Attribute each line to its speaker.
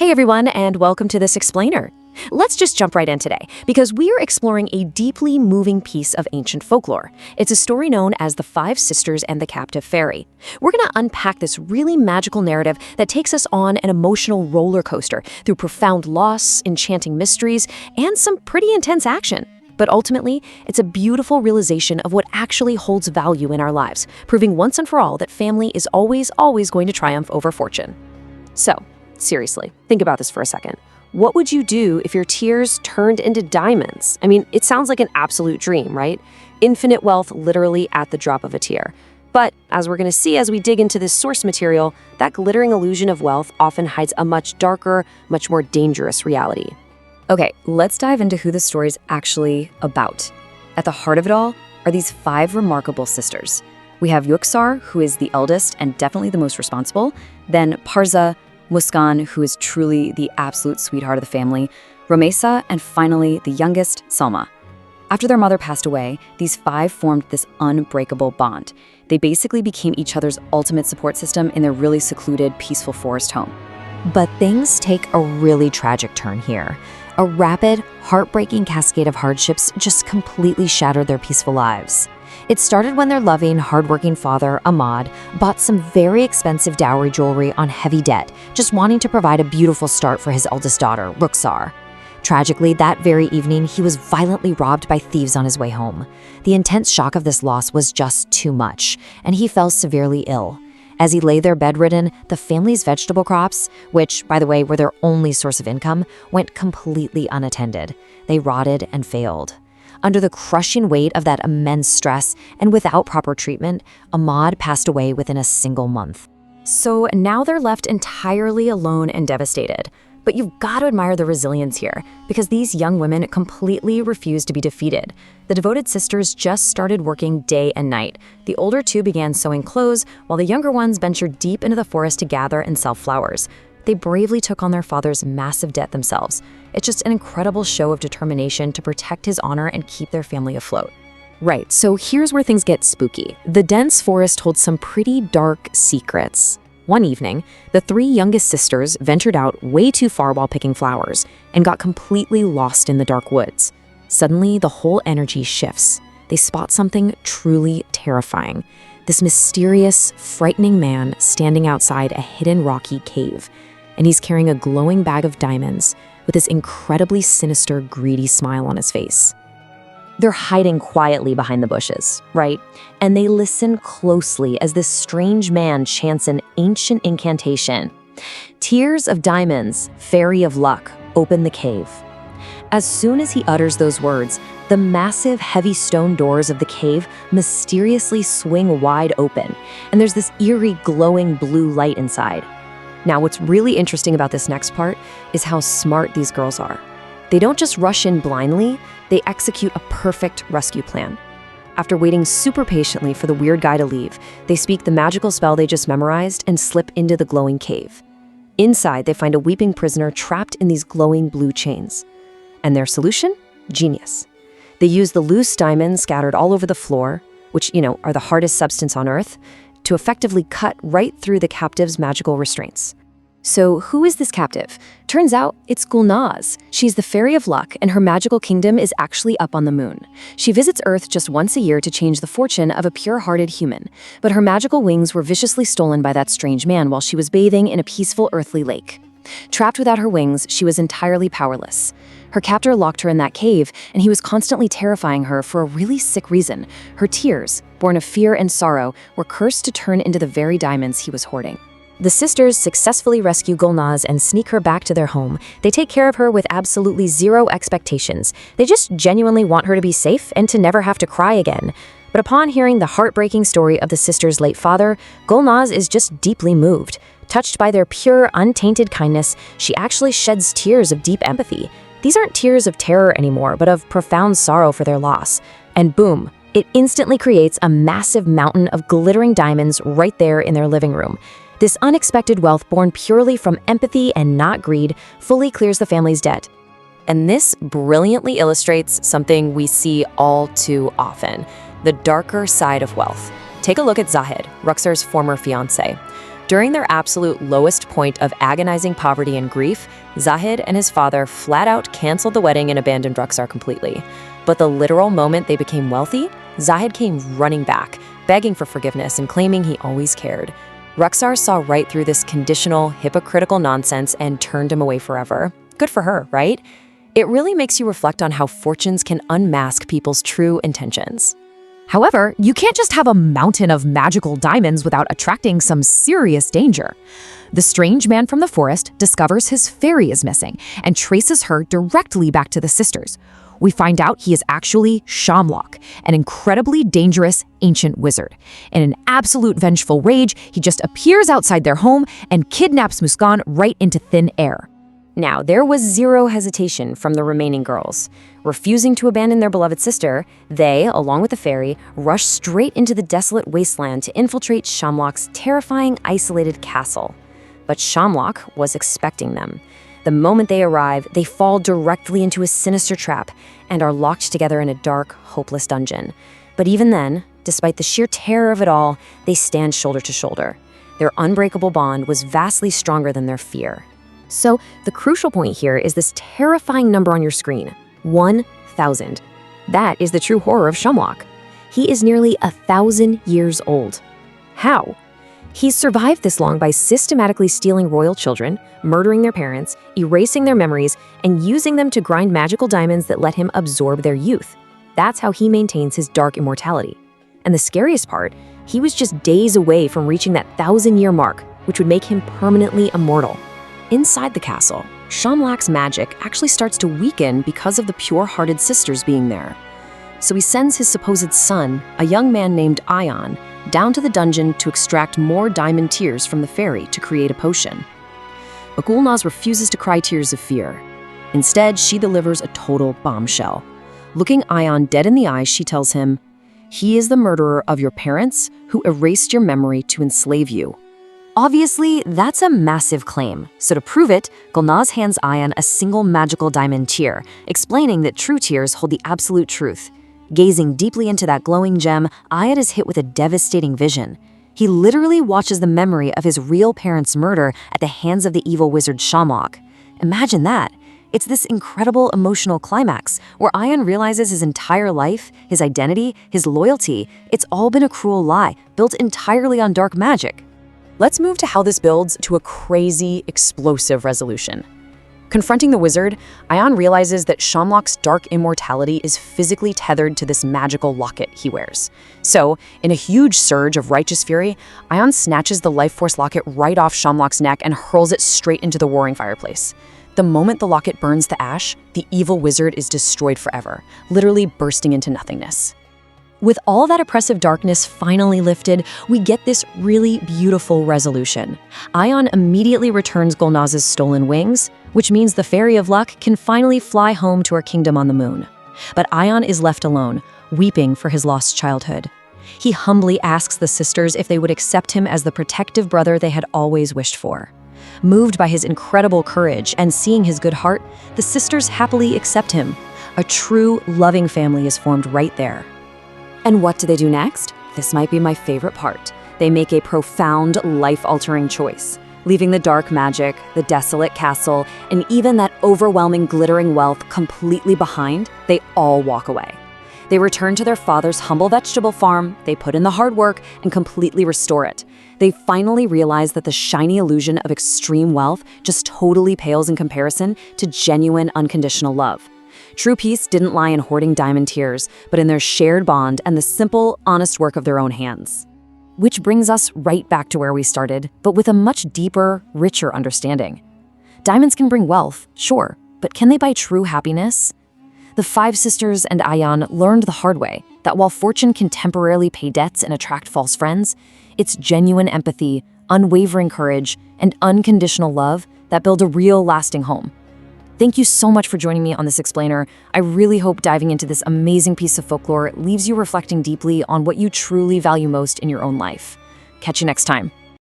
Speaker 1: Hey everyone, and welcome to this explainer. Let's just jump right in today, because we are exploring a deeply moving piece of ancient folklore. It's a story known as The Five Sisters and the Captive Fairy. We're going to unpack this really magical narrative that takes us on an emotional roller coaster through profound loss, enchanting mysteries, and some pretty intense action. But ultimately, it's a beautiful realization of what actually holds value in our lives, proving once and for all that family is always going to triumph over fortune. So, seriously, think about this for a second. What would you do if your tears turned into diamonds? I mean, it sounds like an absolute dream, right? Infinite wealth literally at the drop of a tear. But as we're going to see as we dig into this source material, that glittering illusion of wealth often hides a much darker, much more dangerous reality. Okay, let's dive into who the story's actually about. At the heart of it all are these five remarkable sisters. We have Yuksar, who is the eldest and definitely the most responsible, then Parza, Muskan, who is truly the absolute sweetheart of the family, Romesa, and finally, the youngest, Salma. After their mother passed away, these five formed this unbreakable bond. They basically became each other's ultimate support system in their really secluded, peaceful forest home.
Speaker 2: But things take a really tragic turn here. A rapid, heartbreaking cascade of hardships just completely shattered their peaceful lives. It started when their loving, hardworking father, Ahmad, bought some very expensive dowry jewelry on heavy debt, just wanting to provide a beautiful start for his eldest daughter, Rukhsar. Tragically, that very evening, he was violently robbed by thieves on his way home. The intense shock of this loss was just too much, and he fell severely ill. As he lay there bedridden, the family's vegetable crops, which, by the way, were their only source of income, went completely unattended. They rotted and failed. Under the crushing weight of that immense stress and without proper treatment, Ahmad passed away within a single month.
Speaker 1: So now they're left entirely alone and devastated. But you've got to admire the resilience here, because these young women completely refused to be defeated. The devoted sisters just started working day and night. The older two began sewing clothes, while the younger ones ventured deep into the forest to gather and sell flowers. They bravely took on their father's massive debt themselves. It's just an incredible show of determination to protect his honor and keep their family afloat. Right, so here's where things get spooky. The dense forest holds some pretty dark secrets. One evening, the three youngest sisters ventured out way too far while picking flowers and got completely lost in the dark woods. Suddenly, the whole energy shifts. They spot something truly terrifying. This mysterious, frightening man standing outside a hidden rocky cave. And he's carrying a glowing bag of diamonds with this incredibly sinister, greedy smile on his face. They're hiding quietly behind the bushes, right? And they listen closely as this strange man chants an ancient incantation. Tears of diamonds, fairy of luck, open the cave. As soon as he utters those words, the massive, heavy stone doors of the cave mysteriously swing wide open, and there's this eerie, glowing blue light inside. Now, what's really interesting about this next part is how smart these girls are. They don't just rush in blindly, they execute a perfect rescue plan. After waiting super patiently for the weird guy to leave, they speak the magical spell they just memorized and slip into the glowing cave. Inside, they find a weeping prisoner trapped in these glowing blue chains. And their solution? Genius. They use the loose diamonds scattered all over the floor, which, are the hardest substance on Earth, to effectively cut right through the captive's magical restraints. So who is this captive? Turns out it's Gulnaz. She's the fairy of luck, and her magical kingdom is actually up on the moon. She visits Earth just once a year to change the fortune of a pure-hearted human, but her magical wings were viciously stolen by that strange man while she was bathing in a peaceful earthly lake. Trapped without her wings, she was entirely powerless. Her captor locked her in that cave, and he was constantly terrifying her for a really sick reason. Her tears, born of fear and sorrow, were cursed to turn into the very diamonds he was hoarding. The sisters successfully rescue Gulnaz and sneak her back to their home. They take care of her with absolutely zero expectations. They just genuinely want her to be safe and to never have to cry again. But upon hearing the heartbreaking story of the sisters' late father, Gulnaz is just deeply moved. Touched by their pure, untainted kindness, she actually sheds tears of deep empathy. These aren't tears of terror anymore, but of profound sorrow for their loss. And boom, it instantly creates a massive mountain of glittering diamonds right there in their living room. This unexpected wealth born purely from empathy and not greed fully clears the family's debt. And this brilliantly illustrates something we see all too often, the darker side of wealth. Take a look at Zahid, Rukhsar's former fiancé. During their absolute lowest point of agonizing poverty and grief, Zahid and his father flat out canceled the wedding and abandoned Ruxar completely. But the literal moment they became wealthy, Zahid came running back, begging for forgiveness and claiming he always cared. Ruxar saw right through this conditional, hypocritical nonsense and turned him away forever. Good for her, right? It really makes you reflect on how fortunes can unmask people's true intentions.
Speaker 2: However, you can't just have a mountain of magical diamonds without attracting some serious danger. The strange man from the forest discovers his fairy is missing and traces her directly back to the sisters. We find out he is actually Shamlock, an incredibly dangerous ancient wizard. In an absolute vengeful rage, he just appears outside their home and kidnaps Muskan right into thin air.
Speaker 1: Now, there was zero hesitation from the remaining girls. Refusing to abandon their beloved sister, they, along with the fairy, rushed straight into the desolate wasteland to infiltrate Shamlock's terrifying, isolated castle. But Shamlock was expecting them. The moment they arrive, they fall directly into a sinister trap and are locked together in a dark, hopeless dungeon. But even then, despite the sheer terror of it all, they stand shoulder to shoulder. Their unbreakable bond was vastly stronger than their fear. So, the crucial point here is this terrifying number on your screen, 1,000. That is the true horror of Shamlock. He is nearly 1,000 years old. How? He's survived this long by systematically stealing royal children, murdering their parents, erasing their memories, and using them to grind magical diamonds that let him absorb their youth. That's how he maintains his dark immortality. And the scariest part, he was just days away from reaching that 1,000-year mark, which would make him permanently immortal. Inside the castle, Shamlock's magic actually starts to weaken because of the pure-hearted sisters being there. So he sends his supposed son, a young man named Ion, down to the dungeon to extract more diamond tears from the fairy to create a potion. But Gulnaz refuses to cry tears of fear. Instead, she delivers a total bombshell. Looking Ion dead in the eyes, she tells him, "He is the murderer of your parents who erased your memory to enslave you." Obviously, that's a massive claim. So to prove it, Gulnaz hands Ion a single magical diamond tear, explaining that true tears hold the absolute truth. Gazing deeply into that glowing gem, Ion is hit with a devastating vision. He literally watches the memory of his real parents' murder at the hands of the evil wizard Shamlock. Imagine that. It's this incredible emotional climax where Ion realizes his entire life, his identity, his loyalty, it's all been a cruel lie, built entirely on dark magic. Let's move to how this builds to a crazy, explosive resolution. Confronting the wizard, Ion realizes that Shamlock's dark immortality is physically tethered to this magical locket he wears. So, in a huge surge of righteous fury, Ion snatches the life force locket right off Shamlock's neck and hurls it straight into the roaring fireplace. The moment the locket burns to ash, the evil wizard is destroyed forever, literally bursting into nothingness. With all that oppressive darkness finally lifted, we get this really beautiful resolution. Ion immediately returns Gulnaz's stolen wings, which means the Fairy of Luck can finally fly home to her kingdom on the moon. But Ion is left alone, weeping for his lost childhood. He humbly asks the sisters if they would accept him as the protective brother they had always wished for. Moved by his incredible courage and seeing his good heart, the sisters happily accept him. A true, loving family is formed right there. And what do they do next? This might be my favorite part. They make a profound, life-altering choice. Leaving the dark magic, the desolate castle, and even that overwhelming glittering wealth completely behind, they all walk away. They return to their father's humble vegetable farm, they put in the hard work, and completely restore it. They finally realize that the shiny illusion of extreme wealth just totally pales in comparison to genuine, unconditional love. True peace didn't lie in hoarding diamond tears, but in their shared bond and the simple, honest work of their own hands. Which brings us right back to where we started, but with a much deeper, richer understanding. Diamonds can bring wealth, sure, but can they buy true happiness? The five sisters and Ion learned the hard way that while fortune can temporarily pay debts and attract false friends, it's genuine empathy, unwavering courage, and unconditional love that build a real, lasting home. Thank you so much for joining me on this explainer. I really hope diving into this amazing piece of folklore leaves you reflecting deeply on what you truly value most in your own life. Catch you next time.